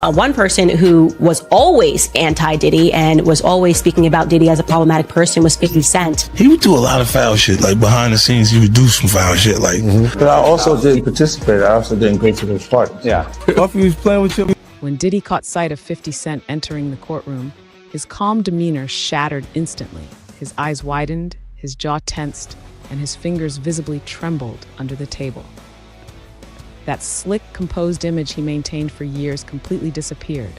One person who was always anti-Diddy and was always speaking about Diddy as a problematic person was 50 Cent. He would do a lot of foul shit, like behind the scenes. He would do some foul shit, like. But I also didn't participate. I also didn't go to those parties. Yeah. Puffy was playing with you. When Diddy caught sight of 50 Cent entering the courtroom, his calm demeanor shattered instantly. His eyes widened, his jaw tensed, and his fingers visibly trembled under the table. That slick, composed image he maintained for years completely disappeared.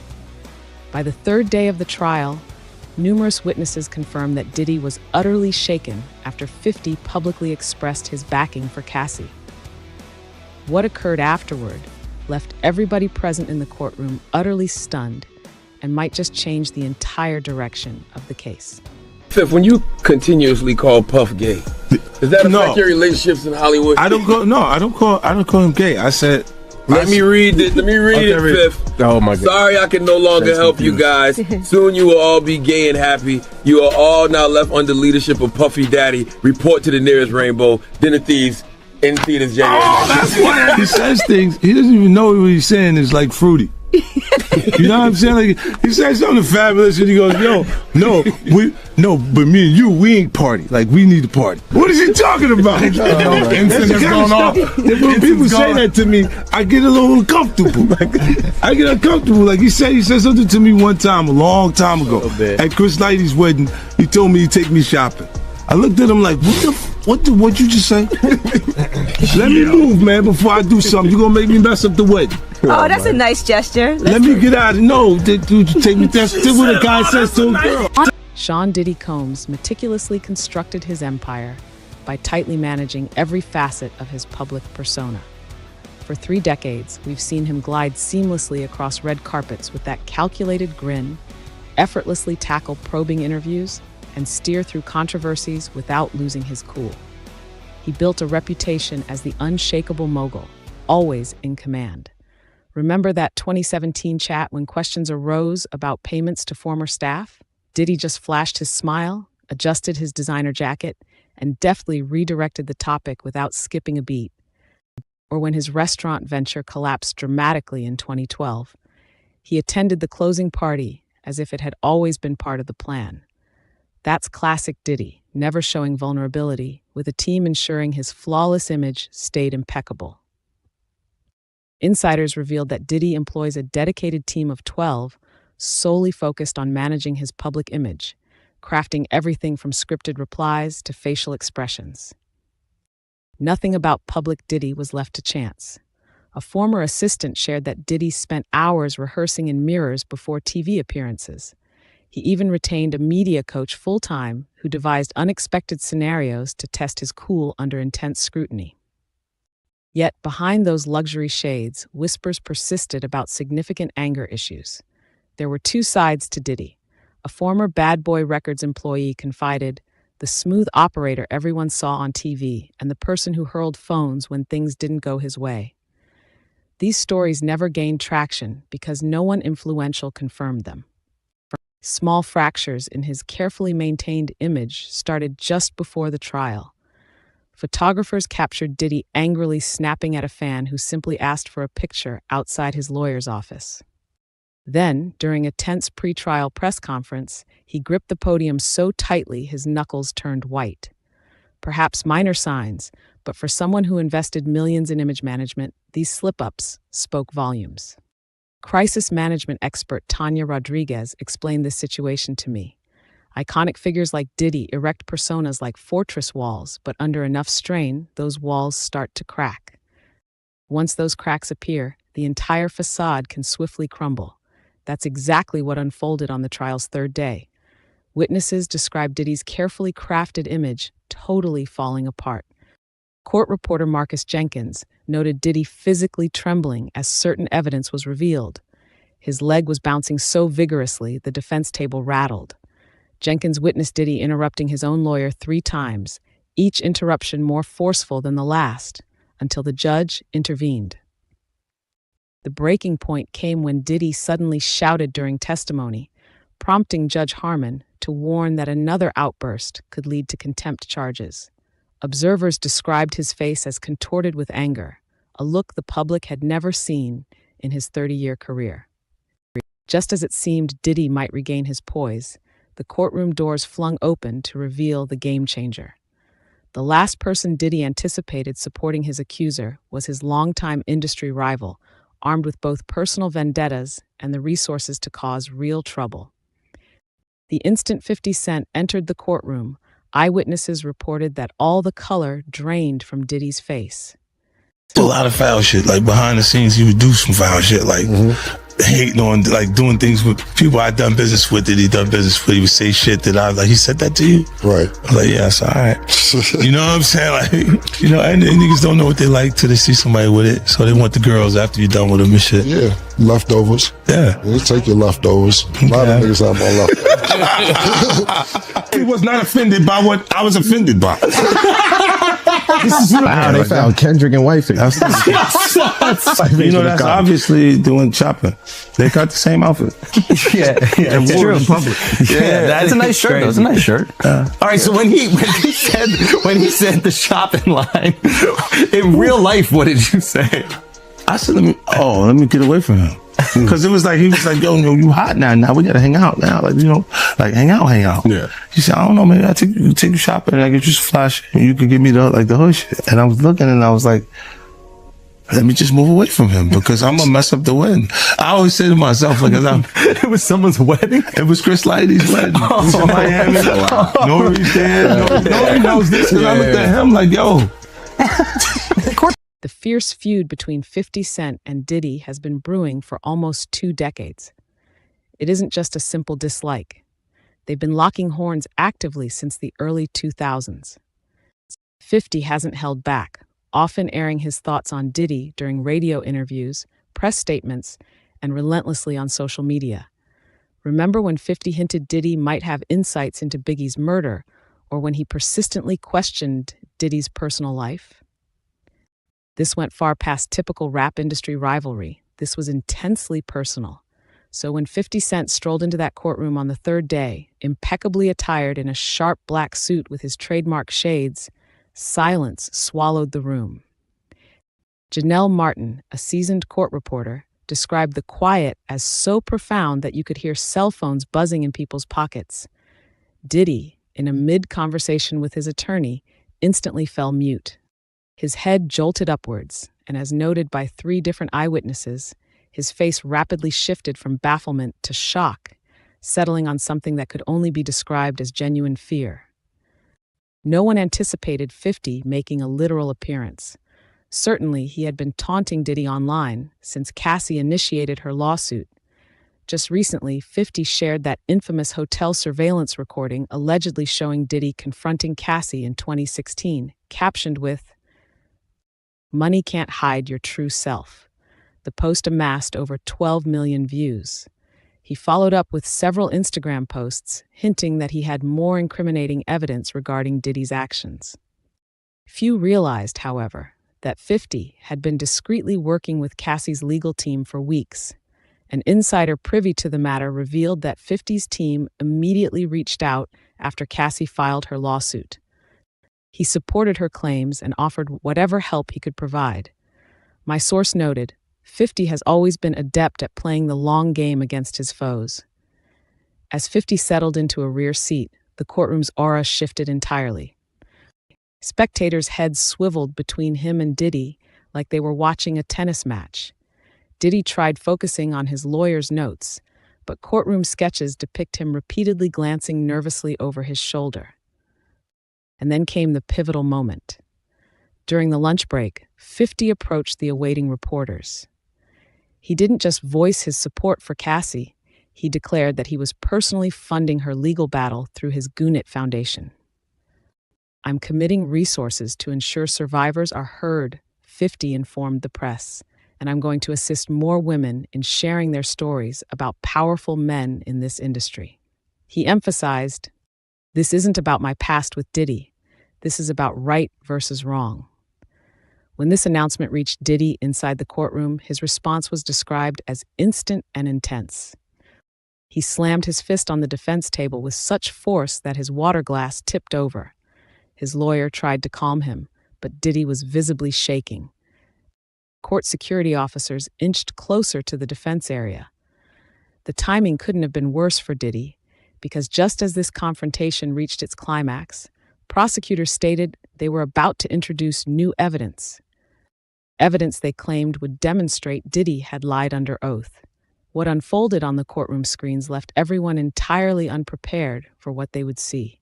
By the third day of the trial, numerous witnesses confirmed that Diddy was utterly shaken after 50 publicly expressed his backing for Cassie. What occurred afterward left everybody present in the courtroom utterly stunned and might just change the entire direction of the case. Fifth, when you continuously call Puff gay, does that affect your relationships in Hollywood? I don't call him gay. I said. Let me read it, Fifth. Oh my God. Sorry I can no longer help you guys. Soon you will all be gay and happy. You are all now left under leadership of Puffy Daddy. Report to the nearest rainbow. Dinner Thieves in theaters January. Oh, that's why he says things. He doesn't even know what he's saying is like fruity. You know what I'm saying? Like, he said something fabulous and he goes, but me and you, we ain't party. Like, we need to party. What is he talking about? Incense is going off. When people say that to me, I get a little uncomfortable. I get uncomfortable. Like, he said something to me one time, a long time ago. At Chris Lighty's wedding, he told me he'd take me shopping. I looked at him like, what you just say? Let me move, man, before I do something. You're gonna make me mess up the wedding. Oh, that's a nice gesture. Let me get out of No, dude, take me. That's what a guy says to a girl. Sean Diddy Combs meticulously constructed his empire by tightly managing every facet of his public persona. For 3 decades, we've seen him glide seamlessly across red carpets with that calculated grin, effortlessly tackle probing interviews, and steer through controversies without losing his cool. He built a reputation as the unshakable mogul, always in command. Remember that 2017 chat when questions arose about payments to former staff? Diddy just flashed his smile, adjusted his designer jacket, and deftly redirected the topic without skipping a beat. Or when his restaurant venture collapsed dramatically in 2012, he attended the closing party as if it had always been part of the plan. That's classic Diddy, never showing vulnerability, with a team ensuring his flawless image stayed impeccable. Insiders revealed that Diddy employs a dedicated team of 12 solely focused on managing his public image, crafting everything from scripted replies to facial expressions. Nothing about public Diddy was left to chance. A former assistant shared that Diddy spent hours rehearsing in mirrors before TV appearances. He even retained a media coach full-time who devised unexpected scenarios to test his cool under intense scrutiny. Yet, behind those luxury shades, whispers persisted about significant anger issues. There were 2 sides to Diddy. A former Bad Boy Records employee confided, the smooth operator everyone saw on TV and the person who hurled phones when things didn't go his way. These stories never gained traction because no one influential confirmed them. Small fractures in his carefully maintained image started just before the trial. Photographers captured Diddy angrily snapping at a fan who simply asked for a picture outside his lawyer's office. Then, during a tense pre-trial press conference, he gripped the podium so tightly his knuckles turned white. Perhaps minor signs, but for someone who invested millions in image management, these slip-ups spoke volumes. Crisis management expert Tanya Rodriguez explained this situation to me. Iconic figures like Diddy erect personas like fortress walls, but under enough strain, those walls start to crack. Once those cracks appear, the entire facade can swiftly crumble. That's exactly what unfolded on the trial's 3rd day. Witnesses described Diddy's carefully crafted image totally falling apart. Court reporter Marcus Jenkins noted Diddy physically trembling as certain evidence was revealed. His leg was bouncing so vigorously the defense table rattled. Jenkins witnessed Diddy interrupting his own lawyer 3 times, each interruption more forceful than the last, until the judge intervened. The breaking point came when Diddy suddenly shouted during testimony, prompting Judge Harmon to warn that another outburst could lead to contempt charges. Observers described his face as contorted with anger, a look the public had never seen in his 30-year career. Just as it seemed Diddy might regain his poise, the courtroom doors flung open to reveal the game changer. The last person Diddy anticipated supporting his accuser was his longtime industry rival, armed with both personal vendettas and the resources to cause real trouble. The instant 50 Cent entered the courtroom, eyewitnesses reported that all the color drained from Diddy's face. A lot of foul shit. Like behind the scenes, he would do some foul shit, like hating on, like doing things with people I done business with that he done business with. He would say shit that I was like, he said that to you? Right. I was like, yeah, it's all right. You know what I'm saying? Like, you know, and niggas don't know what they like till they see somebody with it. So they want the girls after you're done with them and shit. Yeah, leftovers. Yeah. Let's take your leftovers. A lot of niggas have my leftovers. He was not offended by what I was offended by. This is Wow, they found Kendrick and Wifey. You know, that's obviously doing shopping. They got the same outfit. Yeah, it's true. Yeah, that's a nice shirt. That's a nice shirt. All right, so when he said the shopping line in real life, what did you say? I said, let me get away from him. Because it was like, he was like, yo, you hot now. Now we got to hang out now. Like, you know, like hang out. Yeah. He said, I don't know, maybe I'll take you shopping and I get you some flash and you can give me the hood shit. And I was looking and I was like, let me just move away from him because I'm gonna mess up the wedding. I always say to myself, like, it was someone's wedding? It was Chris Lighty's wedding. It was in Miami. Nori's there. Nori knows this because I looked at him like, yo. The fierce feud between 50 Cent and Diddy has been brewing for almost 2 decades. It isn't just a simple dislike. They've been locking horns actively since the early 2000s. 50 hasn't held back, often airing his thoughts on Diddy during radio interviews, press statements, and relentlessly on social media. Remember when 50 hinted Diddy might have insights into Biggie's murder, or when he persistently questioned Diddy's personal life? This went far past typical rap industry rivalry. This was intensely personal. So when 50 Cent strolled into that courtroom on the 3rd day, impeccably attired in a sharp black suit with his trademark shades, silence swallowed the room. Janelle Martin, a seasoned court reporter, described the quiet as so profound that you could hear cell phones buzzing in people's pockets. Diddy, in a mid-conversation with his attorney, instantly fell mute. His head jolted upwards, and as noted by 3 different eyewitnesses, his face rapidly shifted from bafflement to shock, settling on something that could only be described as genuine fear. No one anticipated 50 making a literal appearance. Certainly, he had been taunting Diddy online since Cassie initiated her lawsuit. Just recently, 50 shared that infamous hotel surveillance recording allegedly showing Diddy confronting Cassie in 2016, captioned with, "Money can't hide your true self." The post amassed over 12 million views. He followed up with several Instagram posts, hinting that he had more incriminating evidence regarding Diddy's actions. Few realized, however, that 50 had been discreetly working with Cassie's legal team for weeks. An insider privy to the matter revealed that 50's team immediately reached out after Cassie filed her lawsuit. He supported her claims and offered whatever help he could provide. My source noted, 50 has always been adept at playing the long game against his foes. As 50 settled into a rear seat, the courtroom's aura shifted entirely. Spectators' heads swiveled between him and Diddy like they were watching a tennis match. Diddy tried focusing on his lawyer's notes, but courtroom sketches depict him repeatedly glancing nervously over his shoulder. And then came the pivotal moment. During the lunch break, 50 approached the awaiting reporters. He didn't just voice his support for Cassie, he declared that he was personally funding her legal battle through his Gunit Foundation. "I'm committing resources to ensure survivors are heard," 50 informed the press, "and I'm going to assist more women in sharing their stories about powerful men in this industry." He emphasized, "This isn't about my past with Diddy. This is about right versus wrong." When this announcement reached Diddy inside the courtroom, his response was described as instant and intense. He slammed his fist on the defense table with such force that his water glass tipped over. His lawyer tried to calm him, but Diddy was visibly shaking. Court security officers inched closer to the defense area. The timing couldn't have been worse for Diddy, because just as this confrontation reached its climax, prosecutors stated they were about to introduce new evidence. Evidence they claimed would demonstrate Diddy had lied under oath. What unfolded on the courtroom screens left everyone entirely unprepared for what they would see.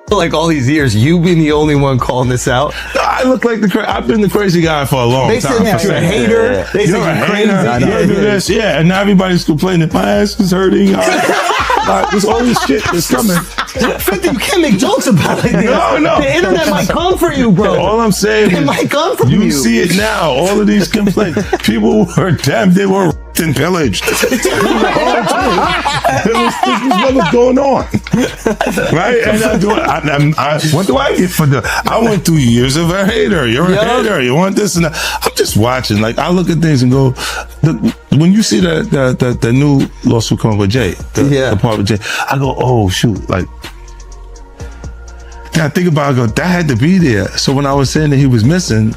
Like all these years, you've been the only one calling this out. I look like I've been the crazy guy for a long time. They said you're a hater. They said you're crazy. You do this, and now everybody's complaining. My ass is hurting. There's all this shit that's coming. 50, you can't make jokes about it. No. The internet might come for you, bro. All I'm saying it might come for you. You see it now. All of these complaints. People were damn. They were and pillaged. This is what was going on, right? And what do I get for I went through years of a hater. You're a hater. You want this and that. I'm just watching. Like I look at things and go, when you see the new lawsuit coming with Jay, the part with Jay, I go, oh shoot, like. I think about it, I go, that had to be there. So when I was saying that he was missing,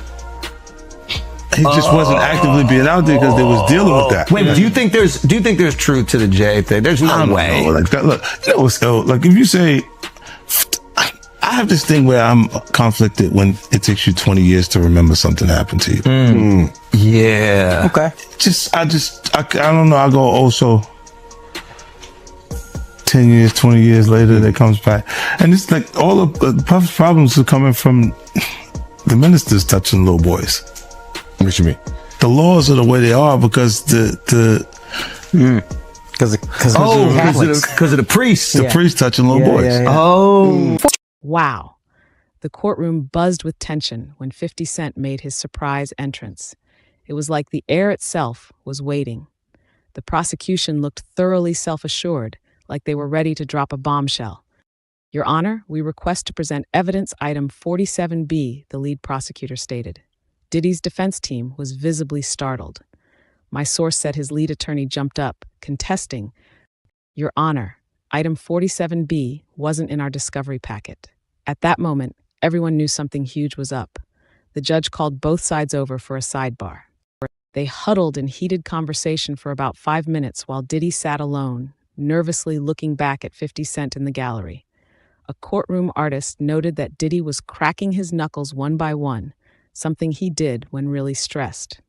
he just wasn't actively being out there because they was dealing with that. Wait, do you think there's truth to the Jay thing? There's no way. Like that, look, so like if you say, I have this thing where I'm conflicted when it takes you 20 years to remember something happened to you. Yeah. Okay. I don't know. I go, oh, so 10 years, 20 years later, it comes back. And it's like all of the Puff's problems are coming from the ministers touching little boys. What you mean? The laws are the way they are because because of the priests. The priests touching little boys. Oh. Wow. The courtroom buzzed with tension when 50 Cent made his surprise entrance. It was like the air itself was waiting. The prosecution looked thoroughly self-assured, like they were ready to drop a bombshell. Your Honor, we request to present evidence item 47B, the lead prosecutor stated. Diddy's defense team was visibly startled. My source said his lead attorney jumped up, contesting, Your Honor, item 47B wasn't in our discovery packet. At that moment, everyone knew something huge was up. The judge called both sides over for a sidebar. They huddled in heated conversation for about 5 minutes while Diddy sat alone, nervously looking back at 50 Cent in the gallery. A courtroom artist noted that Diddy was cracking his knuckles one by one, something he did when really stressed.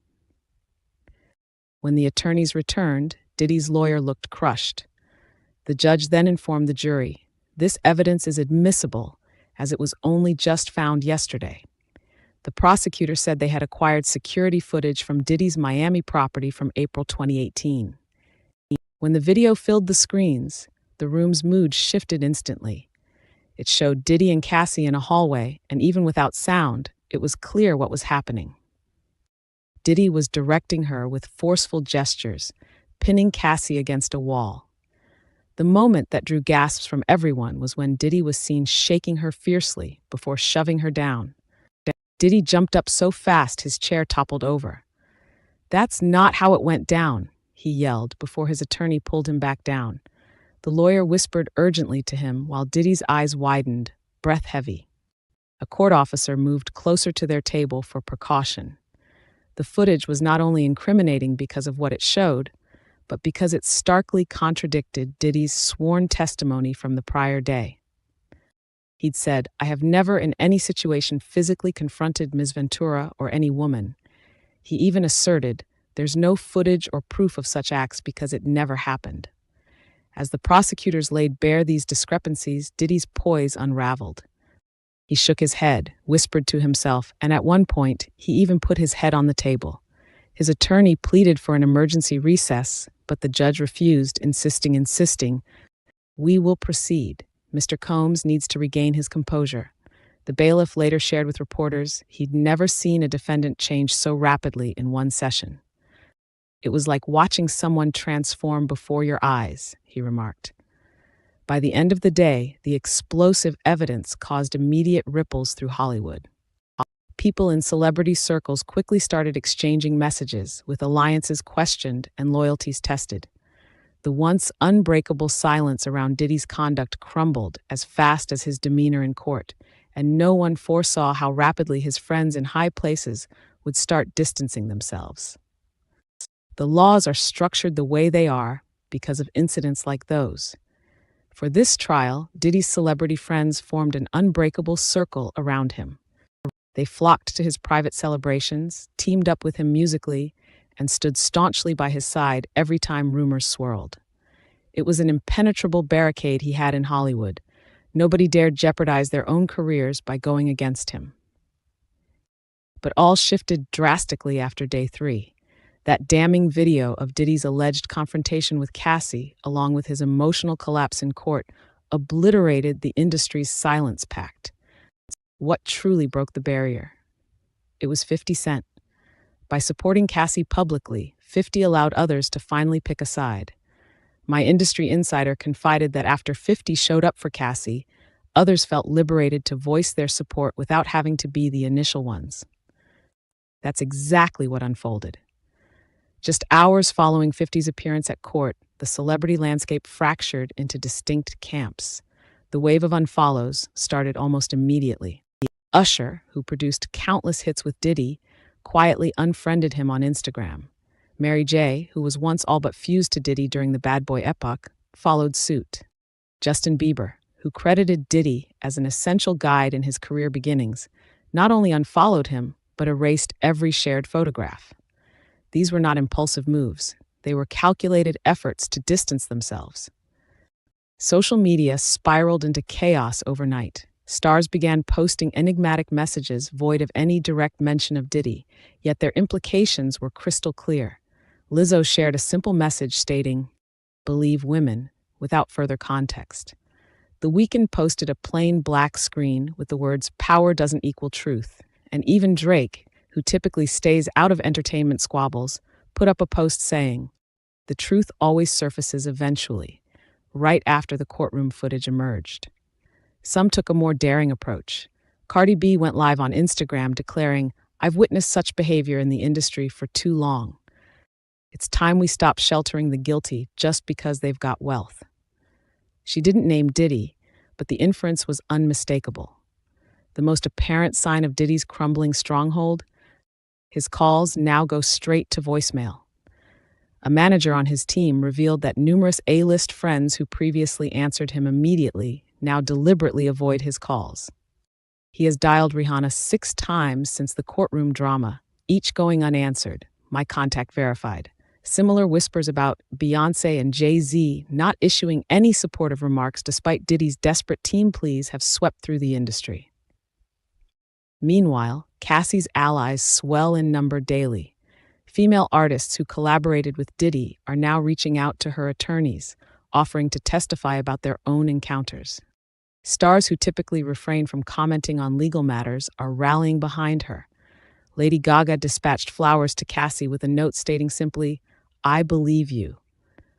When the attorneys returned, Diddy's lawyer looked crushed. The judge then informed the jury, this evidence is admissible, as it was only just found yesterday. The prosecutor said they had acquired security footage from Diddy's Miami property from April 2018. When the video filled the screens, the room's mood shifted instantly. It showed Diddy and Cassie in a hallway, and even without sound, it was clear what was happening. Diddy was directing her with forceful gestures, pinning Cassie against a wall. The moment that drew gasps from everyone was when Diddy was seen shaking her fiercely before shoving her down. Diddy jumped up so fast his chair toppled over. That's not how it went down, he yelled before his attorney pulled him back down. The lawyer whispered urgently to him while Diddy's eyes widened, breath heavy. A court officer moved closer to their table for precaution. The footage was not only incriminating because of what it showed, but because it starkly contradicted Diddy's sworn testimony from the prior day. He'd said, I have never in any situation physically confronted Ms. Ventura or any woman. He even asserted, there's no footage or proof of such acts because it never happened. As the prosecutors laid bare these discrepancies, Diddy's poise unraveled. He shook his head, whispered to himself, and at one point, he even put his head on the table. His attorney pleaded for an emergency recess, but the judge refused, insisting, we will proceed. Mr. Combs needs to regain his composure. The bailiff later shared with reporters he'd never seen a defendant change so rapidly in one session. It was like watching someone transform before your eyes, he remarked. By the end of the day, the explosive evidence caused immediate ripples through Hollywood. People in celebrity circles quickly started exchanging messages, with alliances questioned and loyalties tested. The once unbreakable silence around Diddy's conduct crumbled as fast as his demeanor in court, and no one foresaw how rapidly his friends in high places would start distancing themselves. The laws are structured the way they are because of incidents like those. For this trial, Diddy's celebrity friends formed an unbreakable circle around him. They flocked to his private celebrations, teamed up with him musically, and stood staunchly by his side every time rumors swirled. It was an impenetrable barricade he had in Hollywood. Nobody dared jeopardize their own careers by going against him. But all shifted drastically after day 3. That damning video of Diddy's alleged confrontation with Cassie, along with his emotional collapse in court, obliterated the industry's silence pact. What truly broke the barrier? It was 50 Cent. By supporting Cassie publicly, 50 allowed others to finally pick a side. My industry insider confided that after 50 showed up for Cassie, others felt liberated to voice their support without having to be the initial ones. That's exactly what unfolded. Just hours following 50's appearance at court, the celebrity landscape fractured into distinct camps. The wave of unfollows started almost immediately. Usher, who produced countless hits with Diddy, quietly unfriended him on Instagram. Mary J., who was once all but fused to Diddy during the Bad Boy epoch, followed suit. Justin Bieber, who credited Diddy as an essential guide in his career beginnings, not only unfollowed him, but erased every shared photograph. These were not impulsive moves. They were calculated efforts to distance themselves. Social media spiraled into chaos overnight. Stars began posting enigmatic messages void of any direct mention of Diddy, yet their implications were crystal clear. Lizzo shared a simple message stating, "Believe women," without further context. The Weeknd posted a plain black screen with the words, "Power doesn't equal truth." And even Drake, who typically stays out of entertainment squabbles, put up a post saying, "The truth always surfaces eventually," right after the courtroom footage emerged. Some took a more daring approach. Cardi B went live on Instagram declaring, "I've witnessed such behavior in the industry for too long. It's time we stop sheltering the guilty just because they've got wealth." She didn't name Diddy, but the inference was unmistakable. The most apparent sign of Diddy's crumbling stronghold? His calls now go straight to voicemail. A manager on his team revealed that numerous A-list friends who previously answered him immediately now deliberately avoid his calls. He has dialed Rihanna 6 times since the courtroom drama, each going unanswered, my contact verified. Similar whispers about Beyoncé and Jay-Z not issuing any supportive remarks despite Diddy's desperate team pleas have swept through the industry. Meanwhile, Cassie's allies swell in number daily. Female artists who collaborated with Diddy are now reaching out to her attorneys, offering to testify about their own encounters. Stars who typically refrain from commenting on legal matters are rallying behind her. Lady Gaga dispatched flowers to Cassie with a note stating simply, "I believe you."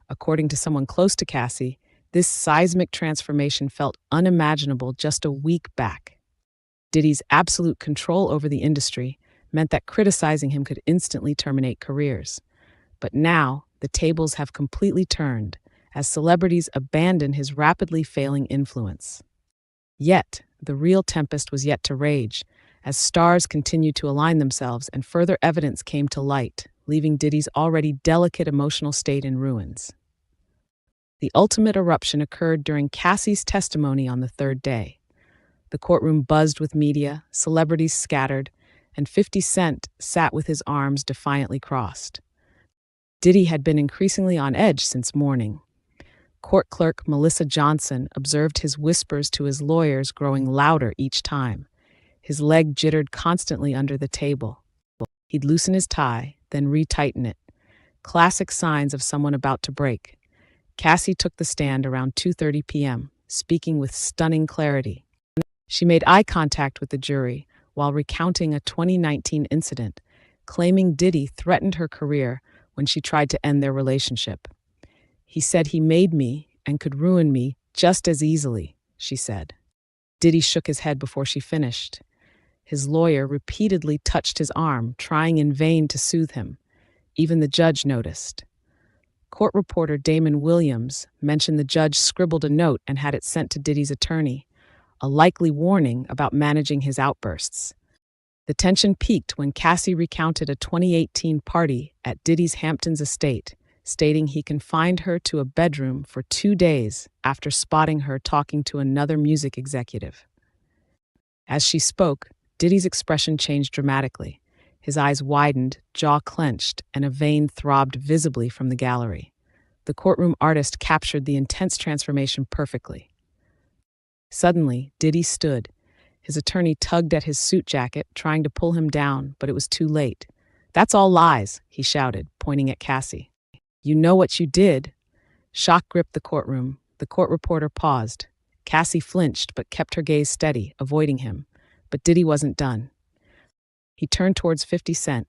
According to someone close to Cassie, this seismic transformation felt unimaginable just a week back. Diddy's absolute control over the industry meant that criticizing him could instantly terminate careers. But now, the tables have completely turned as celebrities abandon his rapidly failing influence. Yet, the real tempest was yet to rage, as stars continued to align themselves and further evidence came to light, leaving Diddy's already delicate emotional state in ruins. The ultimate eruption occurred during Cassie's testimony on the 3rd day. The courtroom buzzed with media, celebrities scattered, and 50 Cent sat with his arms defiantly crossed. Diddy had been increasingly on edge since morning. Court clerk Melissa Johnson observed his whispers to his lawyers growing louder each time. His leg jittered constantly under the table. He'd loosen his tie, then retighten it. Classic signs of someone about to break. Cassie took the stand around 2:30 p.m., speaking with stunning clarity. She made eye contact with the jury while recounting a 2019 incident, claiming Diddy threatened her career when she tried to end their relationship. "He said he made me and could ruin me just as easily," she said. Diddy shook his head before she finished. His lawyer repeatedly touched his arm, trying in vain to soothe him. Even the judge noticed. Court reporter Damon Williams mentioned the judge scribbled a note and had it sent to Diddy's attorney, a likely warning about managing his outbursts. The tension peaked when Cassie recounted a 2018 party at Diddy's Hamptons estate, stating he confined her to a bedroom for 2 days after spotting her talking to another music executive. As she spoke, Diddy's expression changed dramatically. His eyes widened, jaw clenched, and a vein throbbed visibly from the gallery. The courtroom artist captured the intense transformation perfectly. Suddenly, Diddy stood. His attorney tugged at his suit jacket, trying to pull him down, but it was too late. "That's all lies," he shouted, pointing at Cassie. "You know what you did." Shock gripped the courtroom. The court reporter paused. Cassie flinched but kept her gaze steady, avoiding him. But Diddy wasn't done. He turned towards 50 Cent.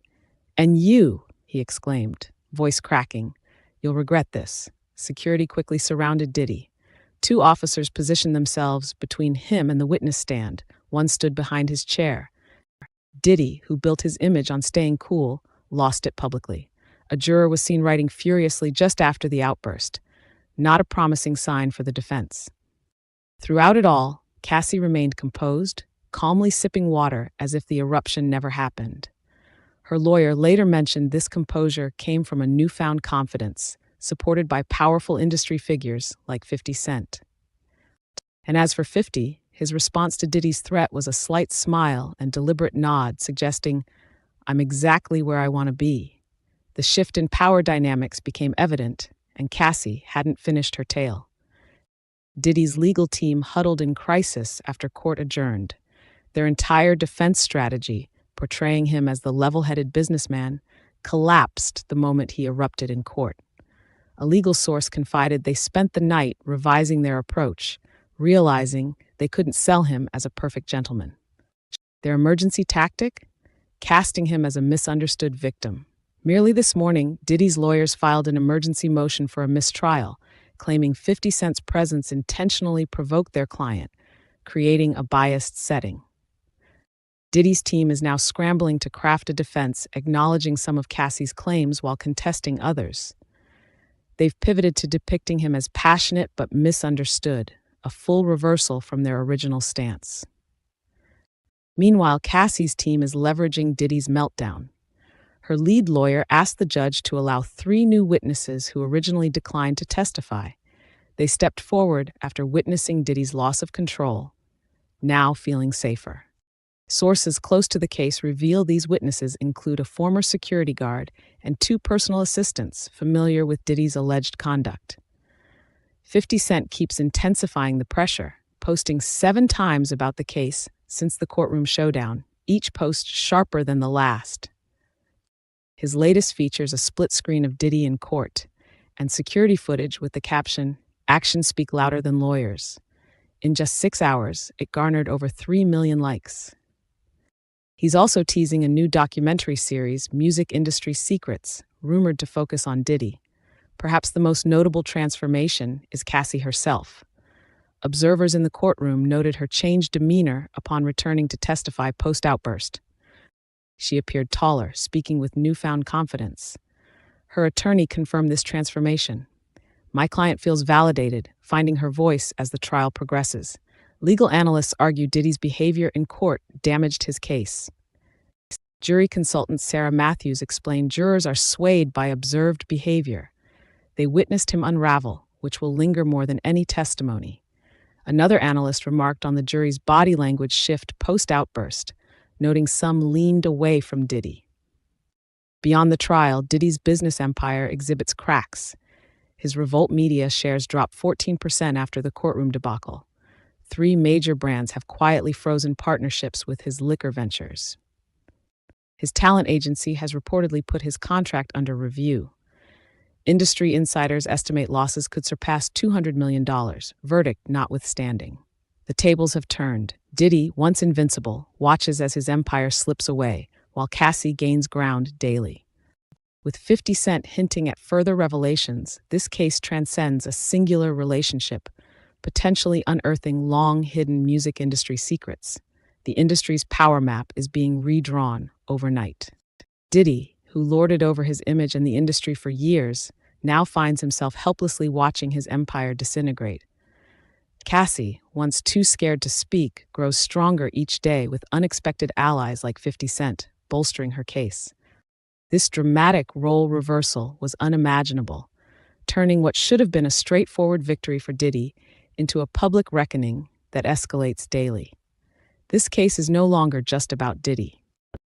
"And you," he exclaimed, voice cracking, "you'll regret this." Security quickly surrounded Diddy. 2 officers positioned themselves between him and the witness stand. One stood behind his chair. Diddy, who built his image on staying cool, lost it publicly. A juror was seen writing furiously just after the outburst. Not a promising sign for the defense. Throughout it all, Cassie remained composed, calmly sipping water as if the eruption never happened. Her lawyer later mentioned this composure came from a newfound confidence, supported by powerful industry figures like 50 Cent. And as for 50, his response to Diddy's threat was a slight smile and deliberate nod, suggesting, "I'm exactly where I want to be." The shift in power dynamics became evident, and Cassie hadn't finished her tale. Diddy's legal team huddled in crisis after court adjourned. Their entire defense strategy, portraying him as the level-headed businessman, collapsed the moment he erupted in court. A legal source confided they spent the night revising their approach, realizing they couldn't sell him as a perfect gentleman. Their emergency tactic? Casting him as a misunderstood victim. Merely this morning, Diddy's lawyers filed an emergency motion for a mistrial, claiming 50 Cent's presence intentionally provoked their client, creating a biased setting. Diddy's team is now scrambling to craft a defense, acknowledging some of Cassie's claims while contesting others. They've pivoted to depicting him as passionate but misunderstood, a full reversal from their original stance. Meanwhile, Cassie's team is leveraging Diddy's meltdown. Her lead lawyer asked the judge to allow 3 new witnesses who originally declined to testify. They stepped forward after witnessing Diddy's loss of control, now feeling safer. Sources close to the case reveal these witnesses include a former security guard and 2 personal assistants familiar with Diddy's alleged conduct. 50 Cent keeps intensifying the pressure, posting 7 times about the case since the courtroom showdown, each post sharper than the last. His latest features a split screen of Diddy in court and security footage with the caption, "Actions speak louder than lawyers." In just 6 hours, it garnered over 3 million likes. He's also teasing a new documentary series, Music Industry Secrets, rumored to focus on Diddy. Perhaps the most notable transformation is Cassie herself. Observers in the courtroom noted her changed demeanor upon returning to testify post-outburst. She appeared taller, speaking with newfound confidence. Her attorney confirmed this transformation. "My client feels validated, finding her voice as the trial progresses." Legal analysts argue Diddy's behavior in court damaged his case. Jury consultant Sarah Matthews explained jurors are swayed by observed behavior. They witnessed him unravel, which will linger more than any testimony. Another analyst remarked on the jury's body language shift post-outburst, noting some leaned away from Diddy. Beyond the trial, Diddy's business empire exhibits cracks. His Revolt Media shares dropped 14% after the courtroom debacle. 3 major brands have quietly frozen partnerships with his liquor ventures. His talent agency has reportedly put his contract under review. Industry insiders estimate losses could surpass $200 million, verdict notwithstanding. The tables have turned. Diddy, once invincible, watches as his empire slips away, while Cassie gains ground daily. With 50 Cent hinting at further revelations, this case transcends a singular relationship, potentially unearthing long-hidden music industry secrets. The industry's power map is being redrawn overnight. Diddy, who lorded over his image and the industry for years, now finds himself helplessly watching his empire disintegrate. Cassie, once too scared to speak, grows stronger each day with unexpected allies like 50 Cent, bolstering her case. This dramatic role reversal was unimaginable, turning what should have been a straightforward victory for Diddy into a public reckoning that escalates daily. This case is no longer just about Diddy.